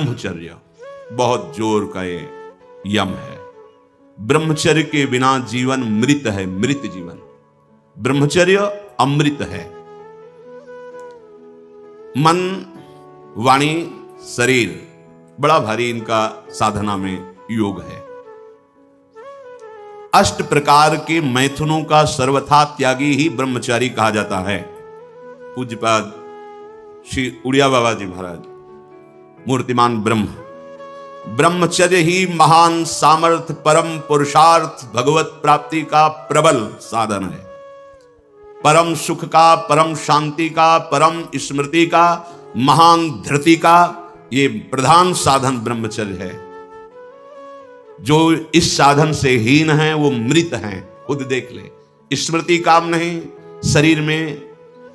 ब्रह्मचर्य बहुत जोर का ये यम है। ब्रह्मचर्य के बिना जीवन मृत है, मृत जीवन। ब्रह्मचर्य अमृत है। मन, वाणी, शरीर बड़ा भारी इनका साधना में योग है। अष्ट प्रकार के मैथुनों का सर्वथा त्यागी ही ब्रह्मचारी कहा जाता है। पूज्यपाद श्री उड़िया बाबा जी महाराज, मूर्तिमान ब्रह्म, ब्रह्मचर्य ही महान सामर्थ्य, परम पुरुषार्थ, भगवत प्राप्ति का प्रबल साधन है। परम सुख का, परम शांति का, परम स्मृति का, महान धृति का ये प्रधान साधन ब्रह्मचर्य है। जो इस साधन से हीन है वो मृत हैं, खुद देख ले। स्मृति काम नहीं, शरीर में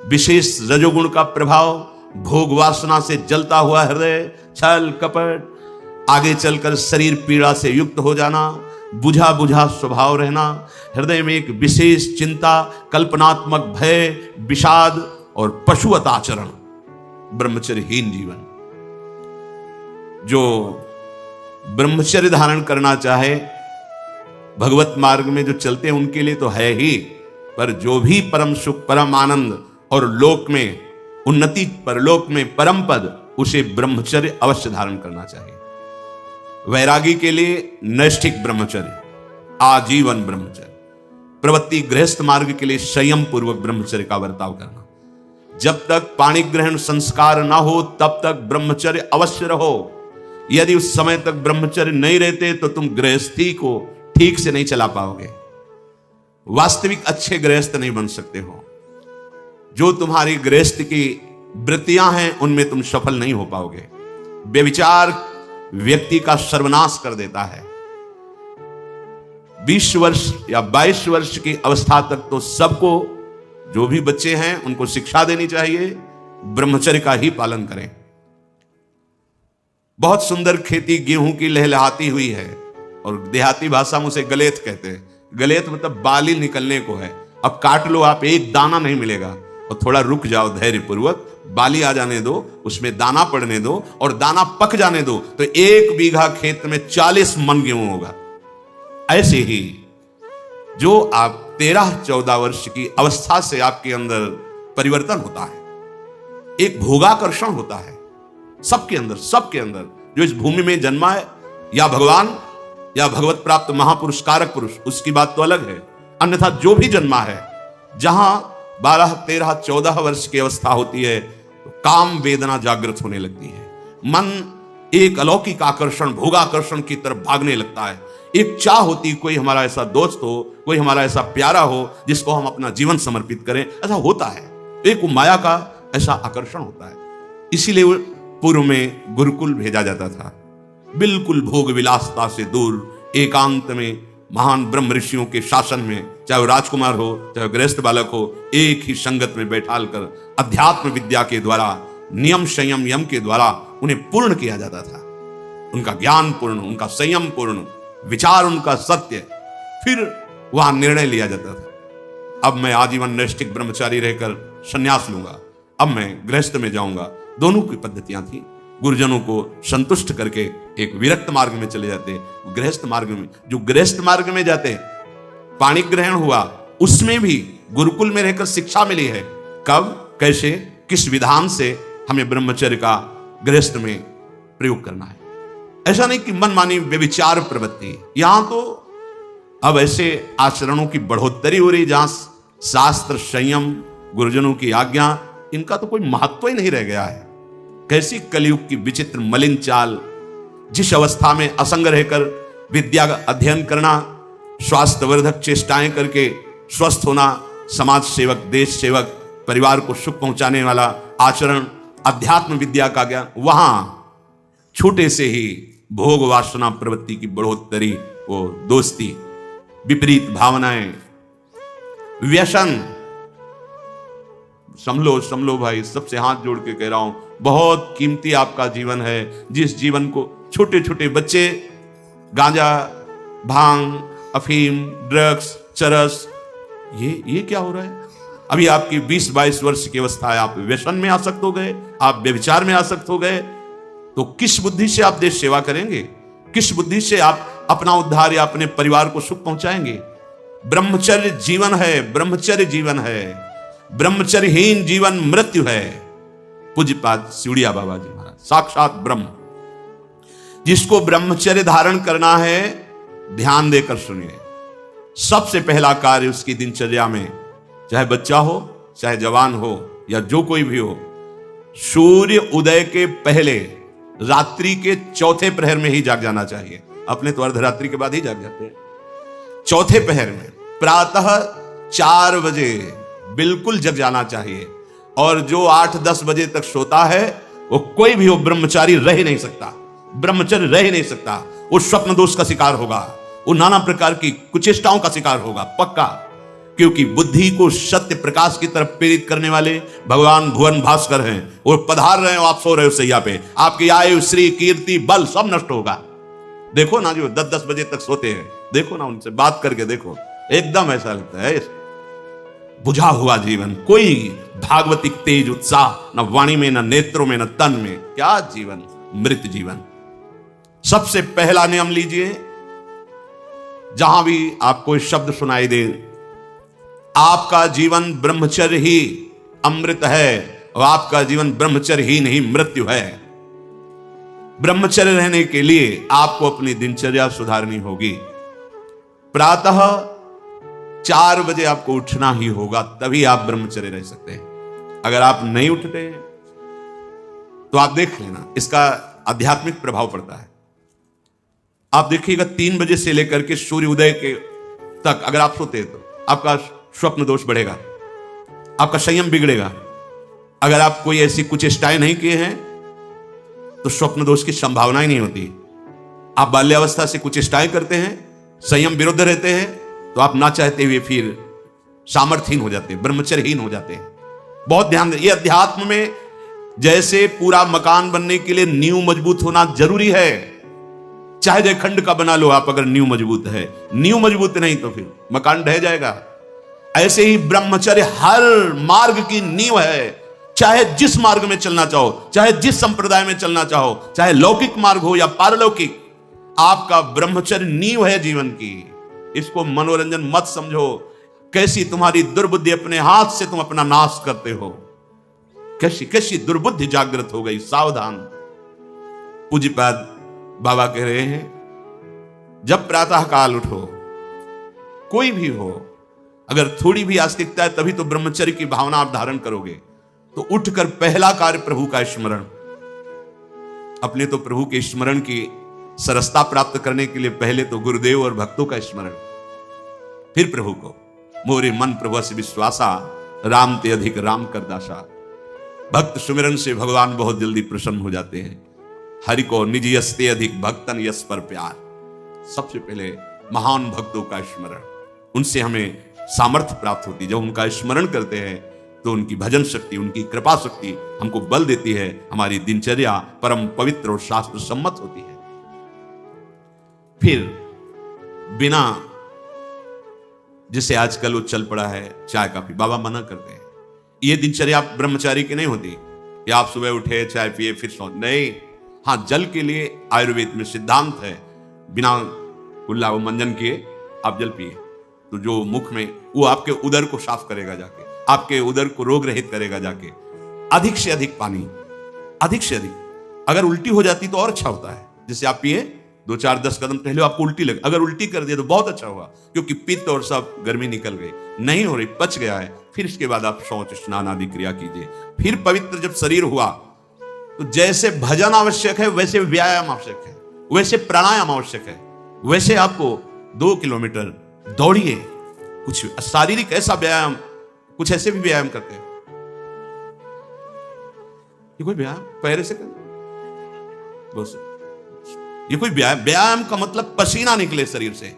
विशेष रजोगुण का प्रभाव, भोग वासना से जलता हुआ हृदय, छल कपट, आगे चलकर शरीर पीड़ा से युक्त हो जाना, बुझा बुझा स्वभाव रहना, हृदय में एक विशेष चिंता, कल्पनात्मक भय, विषाद और पशुवत आचरण, ब्रह्मचर्यहीन जीवन। जो ब्रह्मचर्य धारण करना चाहे, भगवत मार्ग में जो चलते हैं उनके लिए तो है ही, पर जो भी परम सुख, परम आनंद और लोक में उन्नति, परलोक में परम पद, उसे ब्रह्मचर्य अवश्य धारण करना चाहिए। वैरागी के लिए नैष्ठिक ब्रह्मचर्य, आजीवन ब्रह्मचर्य। प्रवृत्ति गृहस्थ मार्ग के लिए संयम पूर्वक ब्रह्मचर्य का बर्ताव करना। जब तक पाणी ग्रहण संस्कार ना हो तब तक ब्रह्मचर्य अवश्य रहो। यदि उस समय तक ब्रह्मचर्य नहीं रहते तो तुम गृहस्थी को ठीक से नहीं चला पाओगे, वास्तविक अच्छे गृहस्थ नहीं बन सकते हो। जो तुम्हारी गृहस्थ की वृत्तियां हैं उनमें तुम सफल नहीं हो पाओगे। व्यभिचार व्यक्ति का सर्वनाश कर देता है। 20 वर्ष या 22 वर्ष की अवस्था तक तो सबको, जो भी बच्चे हैं उनको शिक्षा देनी चाहिए, ब्रह्मचर्य का ही पालन करें। बहुत सुंदर खेती गेहूं की लहलहाती हुई है और देहाती भाषा में उसे गलेत कहते हैं। गलेत मतलब बाली निकलने को है। अब काट लो आप, एक दाना नहीं मिलेगा, और थोड़ा रुक जाओ धैर्य पूर्वक, बाली आ जाने दो, उसमें दाना पड़ने दो और दाना पक जाने दो, तो 1 बीघा खेत में 40 मन गेहूं होगा। ऐसे ही जो आप 13-14 वर्ष की अवस्था से आपके अंदर परिवर्तन होता है, एक भोगाकर्षण होता है सबके अंदर। जो इस भूमि में जन्मा है, या भगवान या भगवत प्राप्त महापुरुष कारक पुरुष, उसकी बात तो अलग है। अन्यथा जो भी जन्मा है, जहां 12, 13, 14 वर्ष की अवस्था होती है तो काम वेदना जागृत होने लगती है। मन एक अलौकिक आकर्षण, भोगाकर्षण की तरफ भागने लगता है। एक चाह होती, कोई हमारा ऐसा दोस्त हो, कोई हमारा ऐसा प्यारा हो जिसको हम अपना जीवन समर्पित करें। ऐसा होता है, एक माया का ऐसा आकर्षण होता है। इसीलिए पूर्व में गुरुकुल भेजा जाता था, बिल्कुल भोग विलासता से दूर, एकांत में महान ब्रह्म ऋषियों के शासन में, चाहे वो राजकुमार हो चाहे गृहस्थ बालक हो, एक ही संगत में बैठाल कर अध्यात्म विद्या के द्वारा, नियम संयम यम के द्वारा उन्हें पूर्ण किया जाता था। उनका ज्ञान पूर्ण, उनका संयम पूर्ण, विचार उनका सत्य, फिर वहां निर्णय लिया जाता था। अब मैं आजीवन नैष्ठिक ब्रह्मचारी रहकर संन्यास लूंगा, अब मैं गृहस्थ में जाऊंगा। दोनों की पद्धतियां थी। गुरुजनों को संतुष्ट करके एक विरक्त मार्ग में चले जाते, गृहस्थ मार्ग में। जो गृहस्थ मार्ग में जाते, पाणी ग्रहण हुआ, उसमें भी गुरुकुल में रहकर शिक्षा मिली है, कब, कैसे, किस विधान से हमें ब्रह्मचर्य का गृहस्थ में प्रयोग करना है। ऐसा नहीं कि मनमानी व्यभिचार प्रवृत्ति। यहां तो अब ऐसे आचरणों की बढ़ोतरी हो रही जहां शास्त्र, संयम, गुरुजनों की आज्ञा, इनका तो कोई महत्व ही नहीं रह गया है। कैसी कलयुग की विचित्र मलिन चाल। जिस अवस्था में असंग रहकर विद्या अध्ययन करना, स्वास्थ्यवर्धक चेष्टाएं करके स्वस्थ होना, समाज सेवक, देश सेवक, परिवार को सुख पहुंचाने वाला आचरण, अध्यात्म विद्या का ज्ञान, वहां छोटे से ही भोग वासना प्रवृत्ति की बढ़ोतरी, वो दोस्ती, विपरीत भावनाएं, व्यसन। समलो भाई, सबसे हाथ जोड़ के कह रहा हूं, बहुत कीमती आपका जीवन है। जिस जीवन को छोटे छोटे बच्चे गांजा, भांग, अफीम, ड्रग्स, चरस, ये क्या हो रहा है? अभी आपकी 20-22 वर्ष की अवस्था है, आप व्यसन में आसक्त हो गए, आप व्यभिचार में आसक्त हो गए। तो किस बुद्धि से आप देश सेवा करेंगे? किस बुद्धि से आप अपना उद्धार या अपने परिवार को सुख पहुंचाएंगे? ब्रह्मचर्य जीवन है, ब्रह्मचर्य जीवन है। ब्रह्मचर्यहीन जीवन मृत्यु है। पूज्यपाद सिवड़िया बाबा जी महाराज, साक्षात ब्रह्म। जिसको ब्रह्मचर्य धारण करना है, ध्यान देकर सुनिए। सबसे पहला कार्य उसकी दिनचर्या में, चाहे बच्चा हो, चाहे जवान हो, या जो कोई भी हो, सूर्य उदय के पहले रात्रि के चौथे प्रहर में ही जाग जाना चाहिए। अपने तो अर्धरात्रि के बाद ही जाग जाते हैं। चौथे प्रहर में प्रातः 4 बजे बिल्कुल जग जाना चाहिए। और जो 8-10 बजे तक सोता है, वो कोई भी हो, ब्रह्मचारी रह ही नहीं सकता, ब्रह्मचर्य रह ही नहीं सकता। वो स्वप्न दोष का शिकार होगा, वो नाना प्रकार की कुचेष्टाओं का शिकार होगा पक्का। क्योंकि बुद्धि को सत्य प्रकाश की तरफ प्रेरित करने वाले भगवान भुवन भास्कर हैं। वो पधार रहे हो, आप सो रहे हो सैया पे, आपकी आयु, श्री, कीर्ति, बल सब नष्ट होगा। देखो ना जो 10-10 बजे तक सोते हैं, देखो ना, उनसे बात करके देखो, एकदम ऐसा लगता है बुझा हुआ जीवन, कोई भागवतिक तेज उत्साह न वाणी में, न नेत्रों में, न तन में। क्या जीवन, मृत जीवन। सबसे पहला नियम लीजिए, जहां भी आपको शब्द सुनाई दे, आपका जीवन ब्रह्मचर्य ही अमृत है और आपका जीवन ब्रह्मचर्य ही नहीं मृत्यु है। ब्रह्मचर्य रहने के लिए आपको अपनी दिनचर्या सुधारनी होगी। प्रातः 4 बजे आपको उठना ही होगा, तभी आप ब्रह्मचर्य रह सकते हैं। अगर आप नहीं उठते हैं तो आप देख लेना, इसका आध्यात्मिक प्रभाव पड़ता है। आप देखिएगा 3 बजे से लेकर के सूर्य उदय के तक अगर आप सोते हैं तो आपका स्वप्न दोष बढ़ेगा, आपका संयम बिगड़ेगा। अगर आप कोई ऐसी कुछ चेष्टाएं नहीं किए हैं तो स्वप्न दोष की संभावना ही नहीं होती। आप बाल्यावस्था से कुछ चेष्टाएं करते हैं, संयम विरुद्ध रहते हैं, तो आप ना चाहते हुए फिर सामर्थ्यहीन हो जाते हैं, ब्रह्मचर्यहीन हो जाते हैं। बहुत ध्यान दें, ये अध्यात्म में जैसे पूरा मकान बनने के लिए नींव मजबूत होना जरूरी है, चाहे जयखंड का बना लो आप, अगर नींव मजबूत है। नींव मजबूत नहीं तो फिर मकान ढह जाएगा। ऐसे ही ब्रह्मचर्य हर मार्ग की नींव है। चाहे जिस मार्ग में चलना चाहो, चाहे जिस संप्रदाय में चलना चाहो, चाहे लौकिक मार्ग हो या पारलौकिक, आपका ब्रह्मचर्य नींव है जीवन की। इसको मनोरंजन मत समझो। कैसी तुम्हारी दुर्बुद्धि, अपने हाथ से तुम अपना नाश करते हो। कैसी कैसी दुर्बुद्धि जागृत हो गई, सावधान। पूज्यपाद बाबा कह रहे हैं, जब प्रातः काल उठो, कोई भी हो, अगर थोड़ी भी आस्तिकता है तभी तो ब्रह्मचर्य की भावना आप धारण करोगे। तो उठकर पहला कार्य प्रभु का स्मरण। अपने तो प्रभु के स्मरण की सरसता प्राप्त करने के लिए पहले तो गुरुदेव और भक्तों का स्मरण, फिर प्रभु को। मोरे मन प्रभु से विश्वासा, राम ते अधिक राम कर दासा। भक्त सुमिरन से भगवान बहुत जल्दी प्रसन्न हो जाते हैं। हरि को निज यस्ते अधिक भक्तन यस पर प्यार। सबसे पहले महान भक्तों का स्मरण, उनसे हमें सामर्थ्य प्राप्त होती है। जब उनका स्मरण करते हैं तो उनकी भजन शक्ति, उनकी कृपा शक्ति हमको बल देती है। हमारी दिनचर्या परम पवित्र और शास्त्र सम्मत होती है। फिर बिना, जिसे आजकल वो चल पड़ा है चाय काफी, बाबा मना करते हैं। ये दिनचर्या ब्रह्मचारी की नहीं होती कि आप सुबह उठे, चाय पिए, फिर सो। नहीं, हाँ, जल के लिए आयुर्वेद में सिद्धांत है, बिना कुल्ला वो मंजन किए आप जल पिए, तो जो मुख में, वो आपके उदर को साफ करेगा जाके, आपके उदर को रोग रहित करेगा जाके। अधिक से अधिक पानी, अधिक से अधिक। अगर उल्टी हो जाती तो और अच्छा होता है। जैसे आप पिए, 2-4-10 कदम टहले, आपको उल्टी लगे, अगर उल्टी कर दिया तो बहुत अच्छा हुआ, क्योंकि पित्त और सब गर्मी निकल गई। नहीं हो रही, पच गया है, फिर इसके बाद आप शौच स्नान आदि क्रिया कीजिए। फिर पवित्र जब शरीर हुआ तो जैसे भजन आवश्यक है वैसे व्यायाम आवश्यक है, वैसे प्राणायाम आवश्यक है। वैसे आपको 2 किलोमीटर दौड़िए, कुछ शारीरिक ऐसा व्यायाम, कुछ ऐसे भी व्यायाम करते हैं। ये कोई व्यायाम पैर से कर, बस ये कोई व्यायाम का मतलब पसीना निकले शरीर से,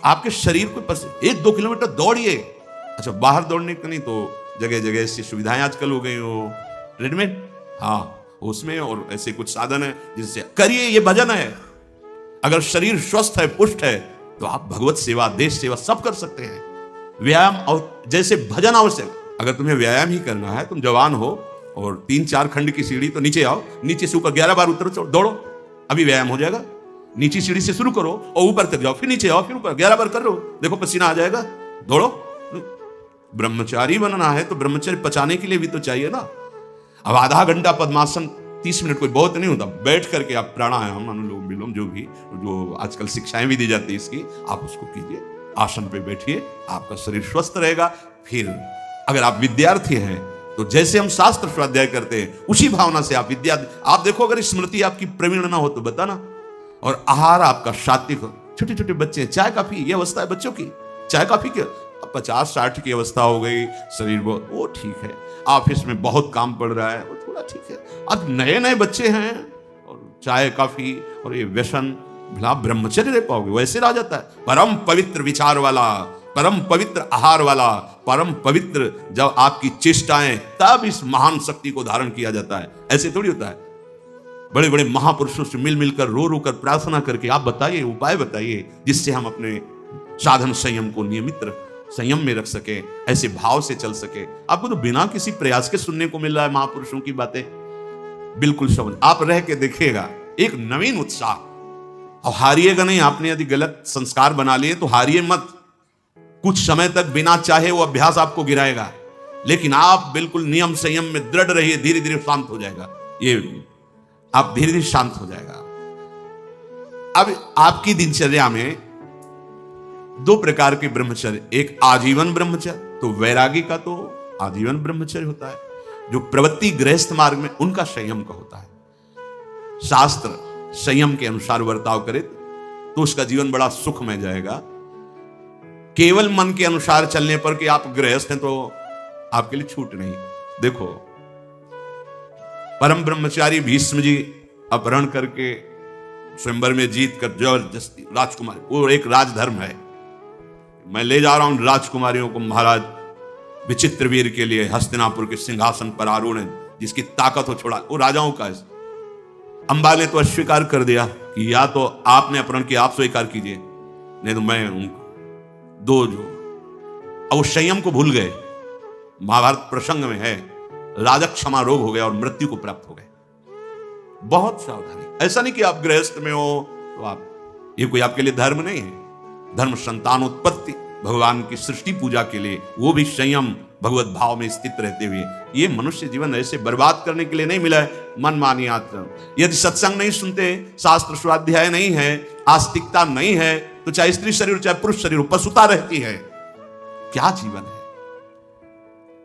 आपके शरीर को 1-2 किलोमीटर दौड़िए। अच्छा, बाहर दौड़ने का नहीं तो जगह जगह ऐसी सुविधाएं आजकल हो गई हो, ट्रेडमिल, हाँ उसमें, और ऐसे कुछ साधन है जिससे करिए। ये भजन है। अगर शरीर स्वस्थ है, पुष्ट है, तो आप भगवत सेवा, देश सेवा सब कर सकते हैं। व्यायाम और जैसे भजन आवश्यक। अगर तुम्हें व्यायाम ही करना है, तुम जवान हो, और 3-4 खंड की सीढ़ी, तो नीचे आओ, नीचे से ऊपर 11 बार उतरो, दौड़ो, अभी व्यायाम हो जाएगा। नीचे सीढ़ी से शुरू करो और ऊपर तक जाओ, फिर नीचे आओ, फिर ऊपर 11 बार कर लो, देखो पसीना आ जाएगा, दौड़ो। ब्रह्मचारी बनना है तो ब्रह्मचर्य पचाने के लिए भी तो चाहिए ना। अब आधा घंटा पद्मासन 30 मिनट कोई बहुत नहीं होता, बैठ करके आप प्राणायाम, अनुलोम विलोम, जो आजकल शिक्षाएं भी दी जाती है इसकी, आप उसको कीजिए, आसन पे बैठिए, आपका शरीर स्वस्थ रहेगा। फिर अगर आप विद्यार्थी हैं तो जैसे हम शास्त्र स्वाध्याय करते हैं उसी भावना से आप आप देखो, अगर स्मृति आपकी प्रवीण ना हो तो बताना, और आहार आपका सात्विक हो। छोटे छोटे बच्चे, चाय काफी, ये अवस्था है बच्चों की, चाय काफी की 50-60 की अवस्था हो गई, शरीर वो ठीक है, ऑफिस में बहुत काम पड़ रहा है, वो थोड़ा ठीक है। अब नए नए बच्चे हैं और चाय काफी और ये व्यसन, भला ब्रह्मचर्य रह पाओगे? वैसे रह जाता है। परम पवित्र विचार वाला, परम पवित्र आहार वाला, परम पवित्र जब आपकी चेष्टाएं, तब इस महान शक्ति को धारण किया जाता है। ऐसे थोड़ी होता है। बड़े बड़े महापुरुषों से मिल मिलकर रो रो कर प्रार्थना करके आप बताइए, उपाय बताइए जिससे हम अपने साधन संयम को नियमित संयम में रख सके, ऐसे भाव से चल सके। आपको तो बिना किसी प्रयास के सुनने को मिल रहा है महापुरुषों की बातें, बिल्कुल समझ, आप रह के देखिएगा, एक नवीन उत्साह। और हारिएगा नहीं। आपने यदि गलत संस्कार बना लिए तो हारिए मत, कुछ समय तक बिना चाहे वो अभ्यास आपको गिराएगा, लेकिन आप बिल्कुल नियम संयम में दृढ़ रहिए, धीरे धीरे शांत हो जाएगा, ये आप धीरे धीरे शांत हो जाएगा। अब आपकी दिनचर्या में 2 प्रकार के ब्रह्मचर्य, एक आजीवन ब्रह्मचर्य, तो वैरागी का तो आजीवन ब्रह्मचर्य होता है, जो प्रवृत्ति गृहस्थ मार्ग में उनका संयम का होता है। शास्त्र संयम के अनुसार बर्ताव करे तो उसका जीवन बड़ा सुखमय जाएगा। केवल मन के अनुसार चलने पर कि आप गृहस्थ हैं तो आपके लिए छूट नहीं। देखो, परम ब्रह्मचारी भीष्म जी अपहरण करके स्वयंवर में जीत कर जबरदस्ती राजकुमारी, वो एक राजधर्म है, मैं ले जा रहा हूं राजकुमारियों को महाराज विचित्रवीर के लिए हस्तिनापुर के सिंहासन पर आरूढ़ है, जिसकी ताकत हो छोड़ा, वो राजाओं का है। अंबा ने तो अस्वीकार कर दिया कि या तो आपने अपहरण किया, आप स्वीकार कीजिए, नहीं तो मैं उनको दो जो। अब वो संयम को भूल गए। महाभारत प्रसंग में है, राजा क्षमा रोग हो गया और मृत्यु को प्राप्त हो गए। बहुत सावधानी, ऐसा नहीं कि आप गृहस्थ में हो तो आप, ये कोई आपके लिए धर्म नहीं है। धर्म संतानोत्पत्ति, भगवान की सृष्टि पूजा के लिए, वो भी संयम भगवत भाव में स्थित रहते हुए। ये मनुष्य जीवन ऐसे बर्बाद करने के लिए नहीं मिला है मनमानी आचरण। यदि सत्संग नहीं सुनते, शास्त्र स्वाध्याय नहीं है, आस्तिकता नहीं है, तो चाहे स्त्री शरीर चाहे पुरुष शरीर पशुता रहती है। क्या जीवन है?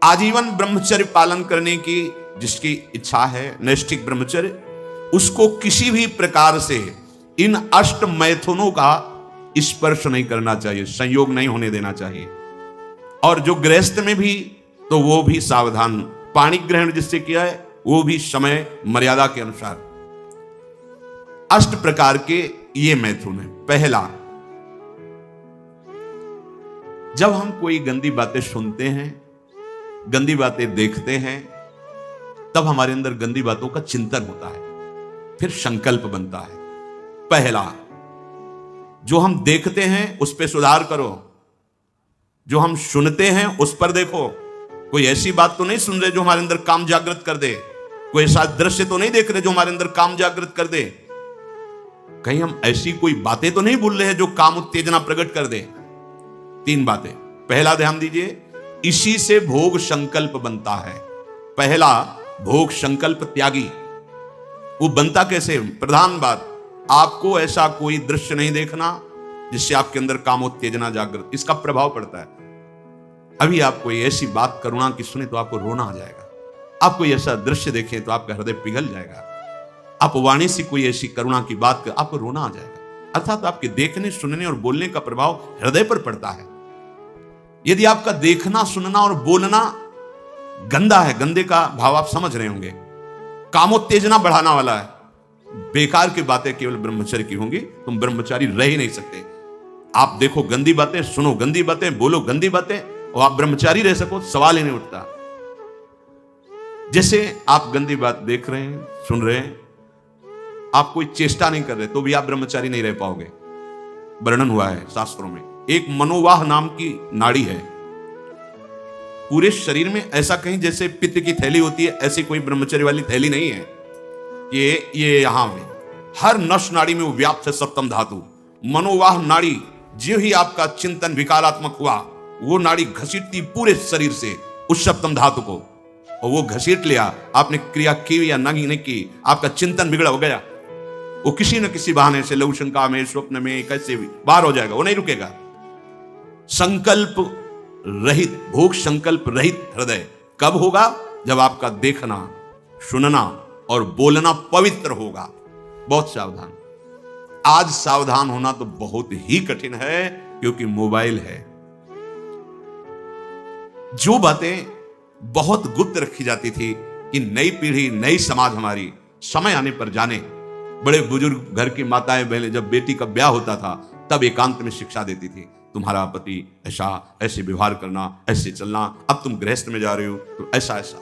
आजीवन ब्रह्मचर्य पालन करने की जिसकी इच्छा है, नैष्ठिक ब्रह्मचर्य, उसको किसी भी प्रकार से इन 8 मैथुनों का स्पर्श नहीं करना चाहिए, संयोग नहीं होने देना चाहिए। और जो गृहस्थ में भी, तो वो भी सावधान, पानी ग्रहण जिससे किया है वो भी समय मर्यादा के अनुसार। 8 प्रकार के ये मैथुन है। पहला, जब हम कोई गंदी बातें सुनते हैं, गंदी बातें देखते हैं, तब हमारे अंदर गंदी बातों का चिंतन होता है, फिर संकल्प बनता है। पहला, जो हम देखते हैं उस पर सुधार करो, जो हम सुनते हैं उस पर देखो। कोई ऐसी बात तो नहीं सुन रहे जो हमारे अंदर काम जागृत कर दे, कोई ऐसा दृश्य तो नहीं देख रहे जो हमारे अंदर काम जागृत कर दे, कहीं हम ऐसी कोई बातें तो नहीं भूल रहे हैं जो काम उत्तेजना प्रकट कर दे। 3 बातें। पहला, ध्यान दीजिए, इसी से भोग संकल्प बनता है। पहला, भोग संकल्प त्यागी। वो बनता कैसे? प्रधान बात, आपको ऐसा कोई दृश्य नहीं देखना जिससे आपके अंदर कामोत्तेजना जागृत, इसका प्रभाव पड़ता है। अभी आप कोई ऐसी बात करुणा की सुने तो आपको रोना आ जाएगा, आप कोई ऐसा दृश्य देखें तो आपका हृदय पिघल जाएगा, आप वाणी से कोई ऐसी करुणा की बात कर आपको रोना आ जाएगा। अर्थात आपके देखने, सुनने और बोलने का प्रभाव हृदय पर पड़ता है। यदि आपका देखना, सुनना और बोलना गंदा है, गंदे का भाव आप समझ रहे होंगे, कामोत्तेजना बढ़ाना वाला है, बेकार की बातें केवल ब्रह्मचर्य की होंगी, तुम ब्रह्मचारी रह ही नहीं सकते। आप देखो गंदी बातें, सुनो गंदी बातें, बोलो गंदी बातें, और आप ब्रह्मचारी रह सको, सवाल ही नहीं उठता। जैसे आप गंदी बात देख रहे हैं, सुन रहे हैं, आप कोई चेष्टा नहीं कर रहे, तो भी आप ब्रह्मचारी नहीं रह पाओगे। वर्णन हुआ है शास्त्रों में, एक मनोवाह नाम की नाड़ी है, पूरे शरीर में ऐसा कहीं जैसे पित्त की थैली होती है, ऐसी कोई ब्रह्मचर्य वाली थैली नहीं है। ये यहां में हर नस नाड़ी में वो व्याप्त है सप्तम धातु। मनोवाह नाड़ी, जो ही आपका चिंतन विकारात्मक हुआ, वो नाड़ी घसीटती पूरे शरीर से उस सप्तम धातु को, और वो घसीट लिया। आपने क्रिया की या नहीं की, आपका चिंतन बिगड़ हो गया, वो किसी न किसी बहाने से लघु शंका में, स्वप्न में, कैसे भी बाहर हो जाएगा, वो नहीं रुकेगा। संकल्प रहित, भोग संकल्प रहित हृदय कब होगा? जब आपका देखना, सुनना और बोलना पवित्र होगा। बहुत सावधान। आज सावधान होना तो बहुत ही कठिन है, क्योंकि मोबाइल है। जो बातें बहुत गुप्त रखी जाती थी कि नई पीढ़ी, नई समाज हमारी समय आने पर जाने। बड़े बुजुर्ग घर की माताएं बहनें जब बेटी का ब्याह होता था तब एकांत में शिक्षा देती थी, तुम्हारा पति ऐसा, ऐसे व्यवहार करना, ऐसे चलना, अब तुम गृहस्थ में जा रहे हो तो ऐसा ऐसा।